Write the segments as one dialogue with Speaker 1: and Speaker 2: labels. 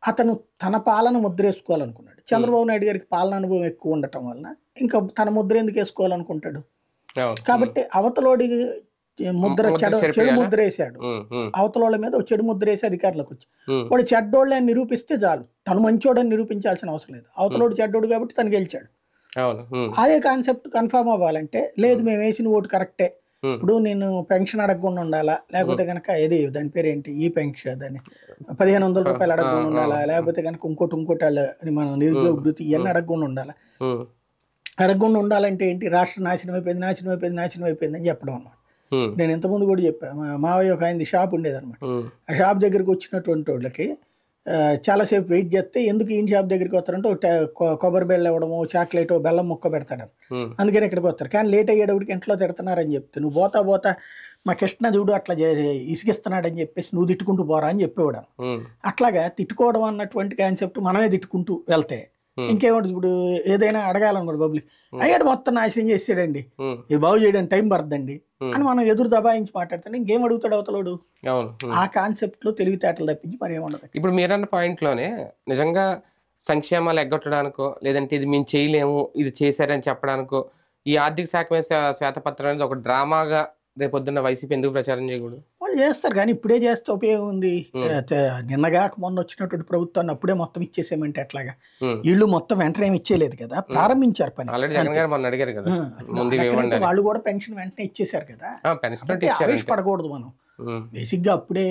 Speaker 1: అతను తన పాలన ముద్రేసుకోవాలనుకున్నాడు. చంద్రబాబు నాయుడు గారికి పాలన అనుభవం ఎక్కువ ఉండటం వలన ఇంకా తన ముద్ర ఎందుకు వేసుకోవాలనుకుంటాడు? కాబట్టి అవతలోడి ముద్ర చెడు ముద్ర వేసాడు. అవతలోళ్ళ మీద ఒక చెడు ముద్ర వేసి అధికారులకు వచ్చి వాడు చెడ్డోళ్ళని నిరూపిస్తే చాలు. తను మంచోడని నిరూపించాల్సిన అవసరం లేదు. అవతలోడు చెడ్డోడు కాబట్టి తను గెలిచాడు. అదే కాన్సెప్ట్ కన్ఫర్మ్ అవ్వాలంటే లేదు మేము వేసిన ఓటు కరెక్టే. ఇప్పుడు నేను పెన్షన్ అడగకుండా ఉండాలా, లేకపోతే కనుక ఏది దాని పేరు ఏంటి ఈ పెన్షన్ దాన్ని 1500 రూపాయలు అడగకుండా ఉండాలా, లేకపోతే కనుక ఇంకోటి మన నిరుద్యోగ వృత్తి ఇవన్నీ అడగకుండా ఉండాలా. అడగకుండా ఉండాలంటే ఏంటి? రాష్ట్రం నాశనం అయిపోయింది అని చెప్పడం అన్నమాట. నేను ఇంతకుముందు కూడా చెప్పాను, మా మావయ్య ఒక ఆయన షాప్ ఉండేదన్నమాట. ఆ షాప్ దగ్గరికి వచ్చినటువంటి వాళ్ళకి చాలాసేపు వెయిట్ చేస్తే ఎందుకు ఈయన షాప్ దగ్గరికి వస్తారంటే కొబ్బరి బెల్లం ఇవ్వడము, చాక్లెట్, బెల్లం ముక్క పెడతాడని. అందుకని ఇక్కడికి వస్తారు. కానీ లేట్ అయ్యేటప్పటికి ఇంట్లో తిడుతున్నారని చెప్తే నువ్వు పోతా మా కృష్ణ చూడు అట్లా ఇసుకిస్తున్నాడని చెప్పేసి నువ్వు తిట్టుకుంటూ పోరా అని చెప్పేవాడు. అట్లాగా తిట్టుకోవడం అన్నటువంటి కాన్సెప్ట్ మనమే తిట్టుకుంటూ వెళ్తే ఇంకేమంటుంది? ఇప్పుడు ఏదైనా అడగాలన్నమాట పబ్లిక్ అయ్యాడు మొత్తం నాశనం చేసాడండి, ఇది బాగు చేయడానికి టైం పడుతుందండి అని మనం ఎదురు దబాయించి మాట్లాడుతుంటే ఇంకేం అడుగుతాడు అవతలోడు? ఆ కాన్సెప్ట్ లో తెలివితేటలు తప్పించి మరి ఏముండదు.
Speaker 2: ఇప్పుడు మీరన్న పాయింట్ లోనే నిజంగా సంక్షేమాలు ఎగ్గొట్టడానికో లేదంటే ఇది మేము చేయలేము ఇది చేశారని చెప్పడానికో ఈ ఆర్థిక శాఖ మీద శ్వేతపత్రం అనేది ఒక డ్రామాగా రేపొద్దున్న వైసీపీ ఎందుకు ప్రచారం చేయకూడదు?
Speaker 1: వాళ్ళు చేస్తారు కానీ ఇప్పుడే చేస్తే ఉపయోగం ఉంది. నిన్నగాక మొన్న వచ్చినటువంటి ప్రభుత్వాన్ని అప్పుడే మొత్తం ఇచ్చేసేమంటే ఎట్లాగా? వీళ్ళు మొత్తం వెంటనే ఇచ్చేయలేదు కదా, ప్రారంభించారు పని. వాళ్ళు కూడా పెన్షన్ వెంటనే ఇచ్చేసారు కదా, ఆవేశపడకూడదు మనం. బేసిక్ గా అప్పుడే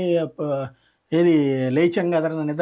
Speaker 1: ఏది లేచాం కదా నిద్ర